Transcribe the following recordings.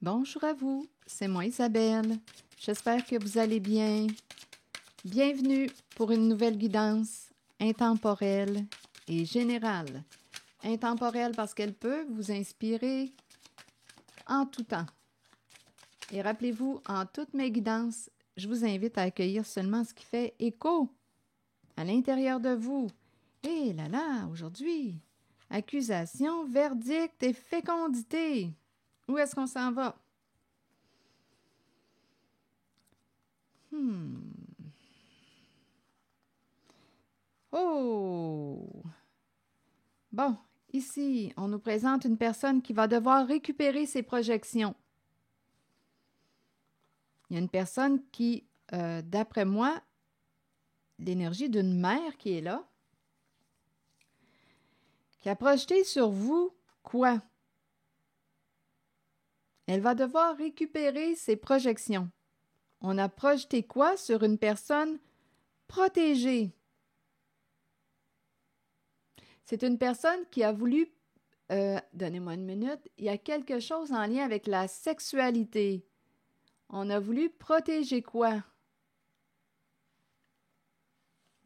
Bonjour à vous, c'est moi Isabelle. J'espère que vous allez bien. Bienvenue pour une nouvelle guidance intemporelle et générale. Intemporelle parce qu'elle peut vous inspirer en tout temps. Et rappelez-vous, en toutes mes guidances, je vous invite à accueillir seulement ce qui fait écho à l'intérieur de vous. Et là, aujourd'hui, accusation, verdict et fécondité. Où est-ce qu'on s'en va? Oh! Bon, ici, on nous présente une personne qui va devoir récupérer ses projections. Il y a une personne qui, d'après moi, l'énergie d'une mère qui est là, qui a projeté sur vous quoi? Elle va devoir récupérer ses projections. On a projeté quoi sur une personne protégée? C'est une personne qui a voulu, donnez-moi une minute, il y a quelque chose en lien avec la sexualité. On a voulu protéger quoi?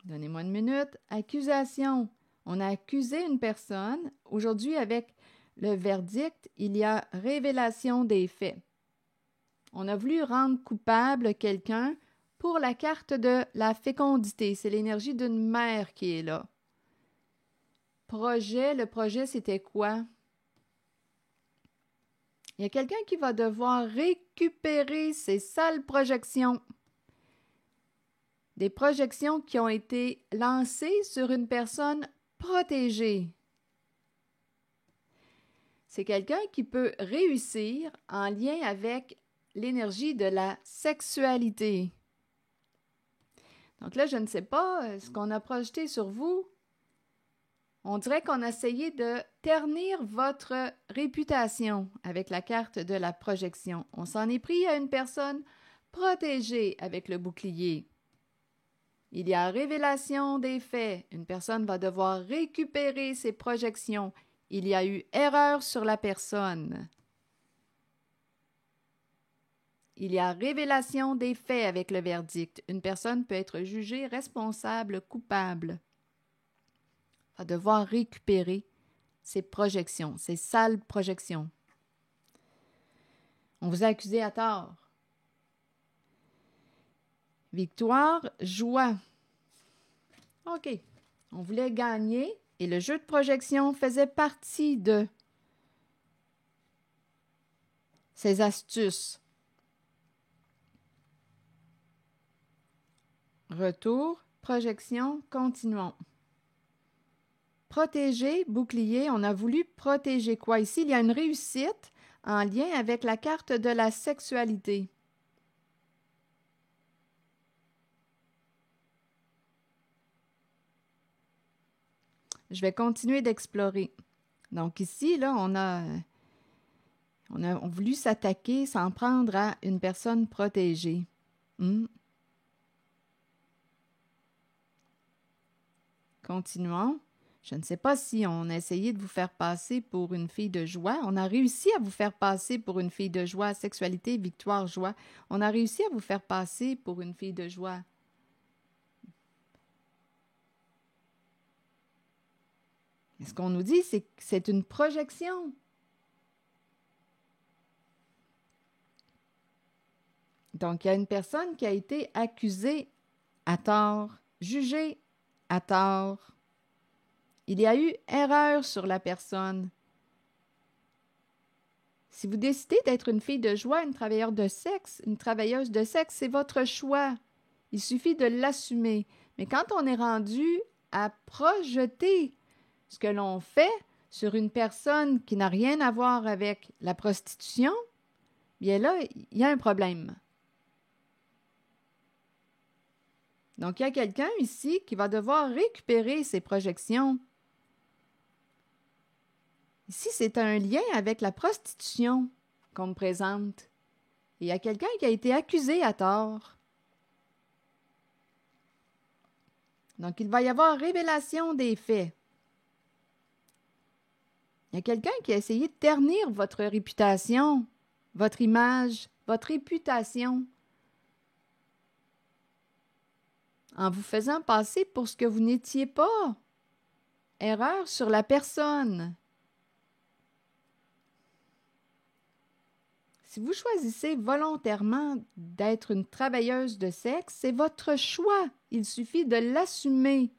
Donnez-moi une minute. Accusation. On a accusé une personne. Aujourd'hui, avec le verdict, il y a révélation des faits. On a voulu rendre coupable quelqu'un pour la carte de la fécondité. C'est l'énergie d'une mère qui est là. Projet, le projet, c'était quoi? Il y a quelqu'un qui va devoir récupérer ses sales projections. Des projections qui ont été lancées sur une personne protégée. C'est quelqu'un qui peut réussir en lien avec l'énergie de la sexualité. Donc là, je ne sais pas ce qu'on a projeté sur vous. On dirait qu'on a essayé de ternir votre réputation avec la carte de la projection. On s'en est pris à une personne protégée avec le bouclier. Il y a révélation des faits. Une personne va devoir récupérer ses projections. Il y a eu erreur sur la personne. Il y a révélation des faits avec le verdict. Une personne peut être jugée responsable, coupable. Va devoir récupérer ses projections, ses sales projections. On vous a accusé à tort. Victoire, joie. OK. On voulait gagner et le jeu de projection faisait partie de ces astuces. Retour, projection, continuons. Protéger, bouclier, on a voulu protéger quoi? Ici, il y a une réussite en lien avec la carte de la sexualité. Je vais continuer d'explorer. Donc ici, là, on a voulu s'attaquer, s'en prendre à une personne protégée. Continuons. Je ne sais pas si on a essayé de vous faire passer pour une fille de joie. On a réussi à vous faire passer pour une fille de joie. Sexualité, victoire, joie. On a réussi à vous faire passer pour une fille de joie. Et ce qu'on nous dit, c'est que c'est une projection. Donc, il y a une personne qui a été accusée à tort, jugée à tort. Il y a eu erreur sur la personne. Si vous décidez d'être une fille de joie, une travailleuse de sexe, c'est votre choix. Il suffit de l'assumer. Mais quand on est rendu à projeter ce que l'on fait sur une personne qui n'a rien à voir avec la prostitution, bien là, il y a un problème. Donc, il y a quelqu'un ici qui va devoir récupérer ses projections. Ici, c'est un lien avec la prostitution qu'on me présente. Il y a quelqu'un qui a été accusé à tort. Donc, il va y avoir révélation des faits. Il y a quelqu'un qui a essayé de ternir votre réputation. votre image, votre réputation, en vous faisant passer pour ce que vous n'étiez pas. Erreur sur la personne. Si vous choisissez volontairement d'être une travailleuse de sexe, c'est votre choix. Il suffit de l'assumer.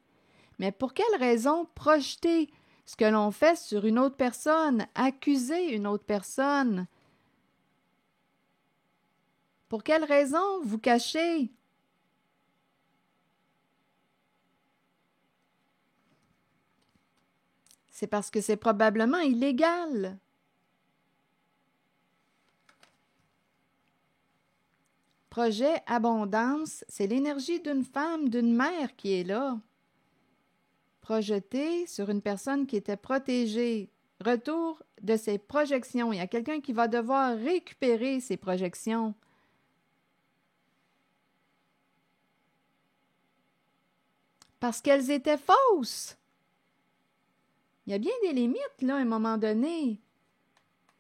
Mais pour quelle raison projeter ce que l'on fait sur une autre personne, accuser une autre personne? Pour quelle raison vous cachez? C'est parce que c'est probablement illégal. Projet abondance, c'est l'énergie d'une femme, d'une mère qui est là. Projeté sur une personne qui était protégée. Retour de ses projections. Il y a quelqu'un qui va devoir récupérer ses projections. Parce qu'elles étaient fausses. Il y a bien des limites, là, à un moment donné.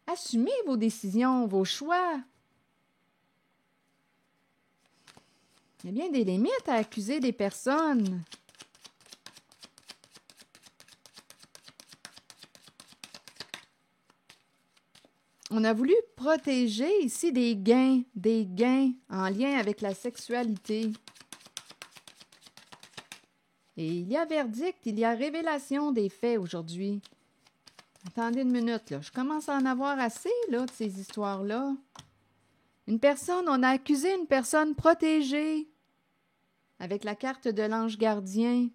Assumez vos décisions, vos choix. Il y a bien des limites à accuser des personnes. On a voulu protéger ici des gains en lien avec la sexualité. Et il y a verdict, il y a révélation des faits aujourd'hui. Attendez une minute, là. Je commence à en avoir assez, là, de ces histoires-là. On a accusé une personne protégée avec la carte de l'ange gardien.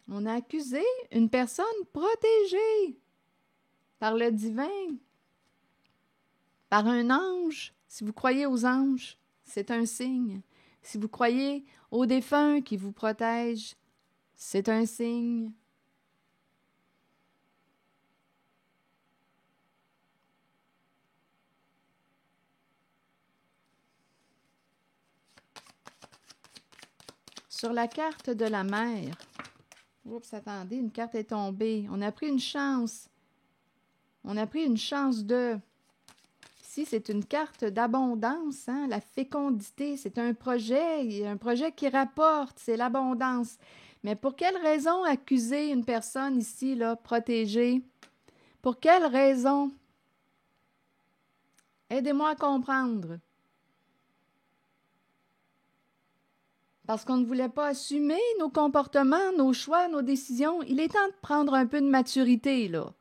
On a accusé une personne protégée par le divin, par un ange. Si vous croyez aux anges, c'est un signe. Si vous croyez aux défunts qui vous protègent, c'est un signe. Sur la carte de la mer, oups, attendez, une carte est tombée. On a pris une chance. On a pris une chance de... Ici, c'est une carte d'abondance, hein? La fécondité, c'est un projet qui rapporte, c'est l'abondance. Mais pour quelle raison accuser une personne ici, là, protégée? Pour quelle raison? Aidez-moi à comprendre. Parce qu'on ne voulait pas assumer nos comportements, nos choix, nos décisions. Il est temps de prendre un peu de maturité, là.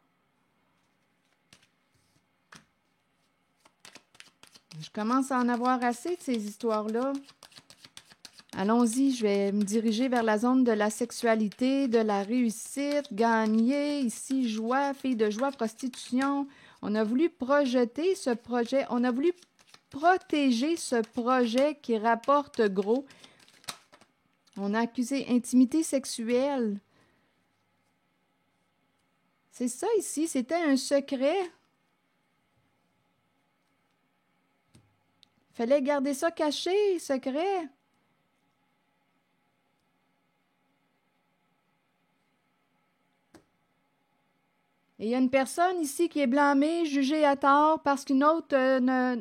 Je commence à en avoir assez de ces histoires-là. Allons-y, je vais me diriger vers la zone de la sexualité, de la réussite, gagner, ici, joie, fille de joie, prostitution. On a voulu projeter ce projet, on a voulu protéger ce projet qui rapporte gros. On a accusé intimité sexuelle. C'est ça ici, c'était un secret. Fallait garder ça caché, secret. Et il y a une personne ici qui est blâmée, jugée à tort parce qu'une autre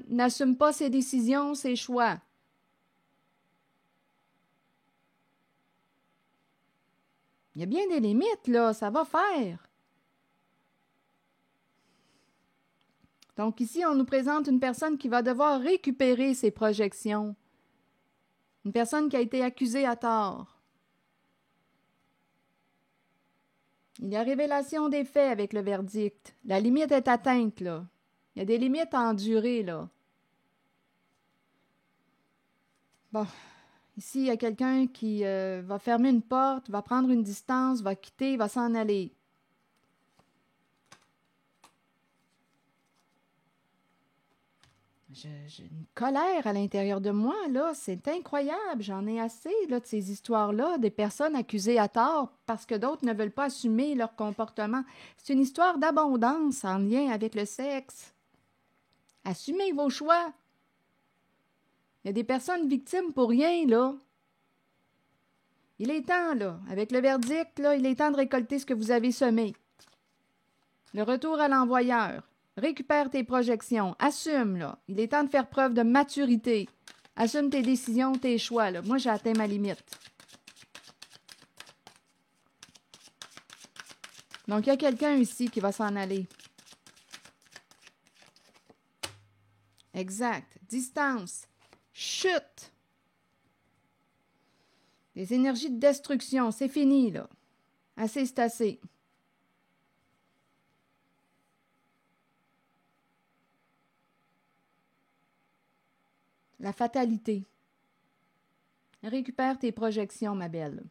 n'assume pas ses décisions, ses choix. Il y a bien des limites, là, ça va faire. Donc ici, on nous présente une personne qui va devoir récupérer ses projections. Une personne qui a été accusée à tort. Il y a révélation des faits avec le verdict. La limite est atteinte, là. Il y a des limites à endurer, là. Bon, ici, il y a quelqu'un qui va fermer une porte, va prendre une distance, va quitter, va s'en aller. J'ai une colère à l'intérieur de moi, là. C'est incroyable. J'en ai assez, là, de ces histoires-là, des personnes accusées à tort parce que d'autres ne veulent pas assumer leur comportement. C'est une histoire d'abondance en lien avec le sexe. Assumez vos choix. Il y a des personnes victimes pour rien, là. Il est temps, là, avec le verdict, là, il est temps de récolter ce que vous avez semé. Le retour à l'envoyeur. Récupère tes projections. Assume, là. Il est temps de faire preuve de maturité. Assume tes décisions, tes choix, là. Moi, j'ai atteint ma limite. Donc, il y a quelqu'un ici qui va s'en aller. Exact. Distance. Chute. Les énergies de destruction, c'est fini, là. Assez, c'est assez. La fatalité. Récupère tes projections, ma belle.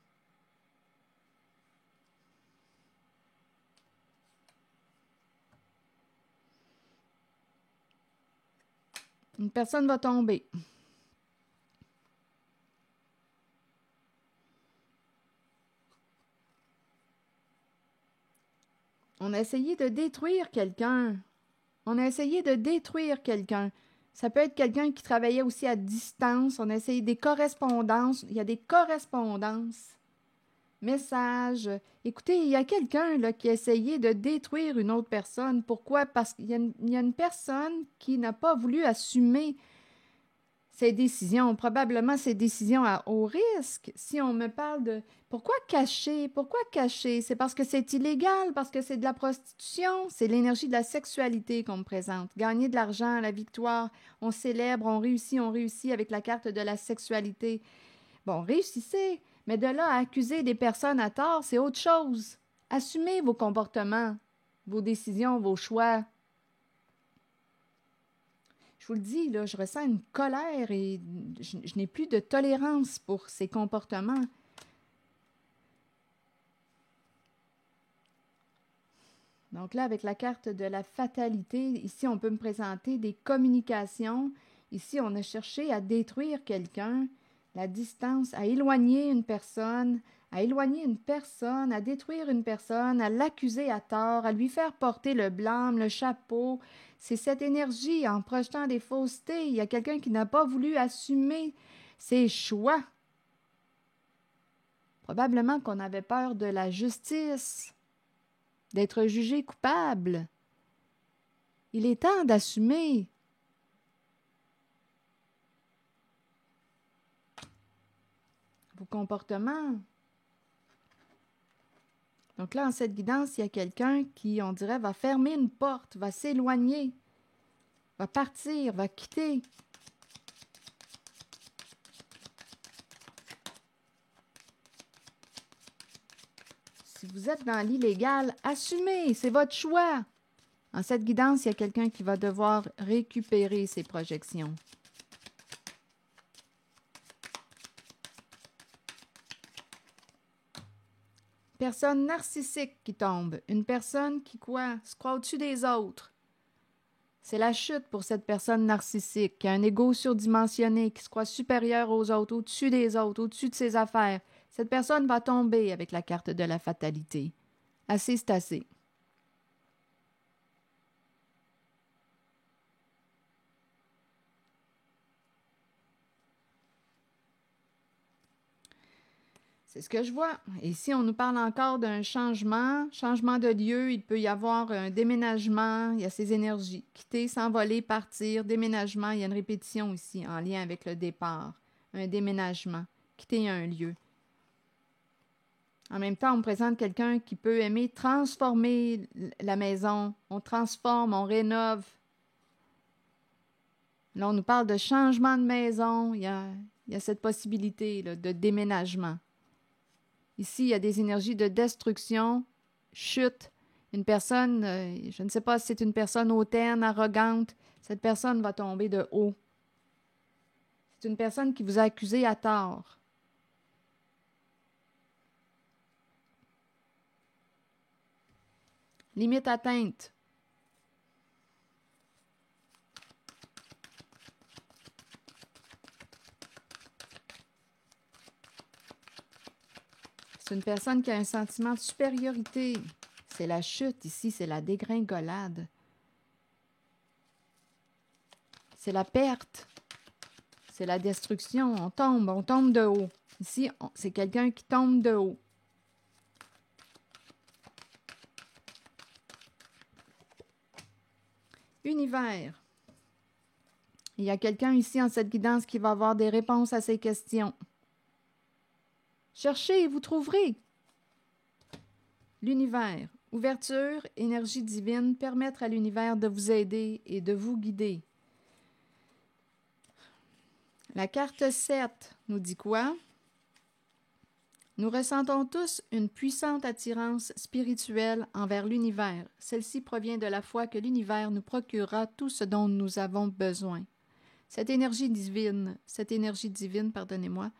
Une personne va tomber. On a essayé de détruire quelqu'un. On a essayé de détruire quelqu'un. Ça peut être quelqu'un qui travaillait aussi à distance. On a essayé des correspondances. Il y a des correspondances. Messages. Écoutez, il y a quelqu'un là, qui a essayé de détruire une autre personne. Pourquoi? Parce qu'il y a une personne qui n'a pas voulu assumer ses décisions, probablement ses décisions à haut risque. Si on me parle de pourquoi cacher? Pourquoi cacher? C'est parce que c'est illégal, parce que c'est de la prostitution, c'est l'énergie de la sexualité qu'on me présente. Gagner de l'argent, la victoire, on célèbre, on réussit avec la carte de la sexualité. Bon, réussissez, mais de là à accuser des personnes à tort, c'est autre chose. Assumez vos comportements, vos décisions, vos choix. Je vous le dis, là, je ressens une colère et je n'ai plus de tolérance pour ces comportements. Donc là, avec la carte de la fatalité, ici, on peut me présenter des communications. Ici, on a cherché à détruire quelqu'un, la distance, à éloigner une personne, à détruire une personne, à l'accuser à tort, à lui faire porter le blâme, le chapeau. C'est cette énergie en projetant des faussetés. Il y a quelqu'un qui n'a pas voulu assumer ses choix. Probablement qu'on avait peur de la justice, d'être jugé coupable. Il est temps d'assumer. Vos comportements. Donc là, en cette guidance, il y a quelqu'un qui, on dirait, va fermer une porte, va s'éloigner, va partir, va quitter. Si vous êtes dans l'illégal, assumez, c'est votre choix. En cette guidance, il y a quelqu'un qui va devoir récupérer ses projections. Personne narcissique qui tombe. Une personne qui, se croit au-dessus des autres. C'est la chute pour cette personne narcissique qui a un ego surdimensionné, qui se croit supérieur aux autres, au-dessus des autres, au-dessus de ses affaires. Cette personne va tomber avec la carte de la fatalité. Assez, c'est assez. C'est ce que je vois. Et si on nous parle encore d'un changement de lieu, il peut y avoir un déménagement, il y a ces énergies. Quitter, s'envoler, partir, déménagement, il y a une répétition ici en lien avec le départ. Un déménagement, quitter un lieu. En même temps, on me présente quelqu'un qui peut aimer transformer la maison. On transforme, on rénove. Là, on nous parle de changement de maison. Il y a cette possibilité là, de déménagement. Ici, il y a des énergies de destruction, chute. Une personne, je ne sais pas si c'est une personne hautaine, arrogante. Cette personne va tomber de haut. C'est une personne qui vous a accusé à tort. Limite atteinte. C'est une personne qui a un sentiment de supériorité. C'est la chute ici, c'est la dégringolade. C'est la perte. C'est la destruction. On tombe de haut. Ici, c'est quelqu'un qui tombe de haut. Univers. Il y a quelqu'un ici en cette guidance qui va avoir des réponses à ces questions. Cherchez et vous trouverez. L'univers. Ouverture, énergie divine, permettre à l'univers de vous aider et de vous guider. La carte 7 nous dit quoi? Nous ressentons tous une puissante attirance spirituelle envers l'univers. Celle-ci provient de la foi que l'univers nous procurera tout ce dont nous avons besoin. Cette énergie divine, pardonnez-moi,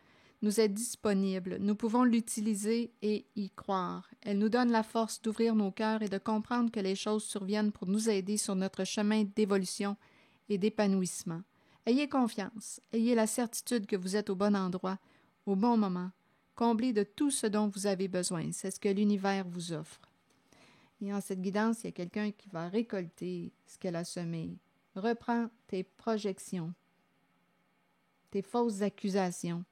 nous est disponible. Nous pouvons l'utiliser et y croire. Elle nous donne la force d'ouvrir nos cœurs et de comprendre que les choses surviennent pour nous aider sur notre chemin d'évolution et d'épanouissement. Ayez confiance, ayez la certitude que vous êtes au bon endroit, au bon moment, comblé de tout ce dont vous avez besoin. C'est ce que l'univers vous offre. Et en cette guidance, il y a quelqu'un qui va récolter ce qu'elle a semé. Reprends tes projections, tes fausses accusations.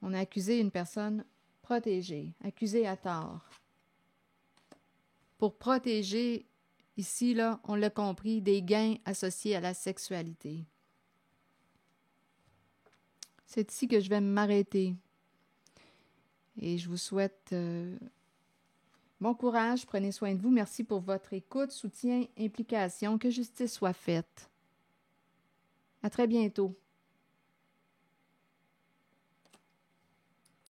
On a accusé une personne protégée, accusée à tort. Pour protéger, ici, là, on l'a compris, des gains associés à la sexualité. C'est ici que je vais m'arrêter. Et je vous souhaite bon courage, prenez soin de vous. Merci pour votre écoute, soutien, implication. Que justice soit faite. À très bientôt.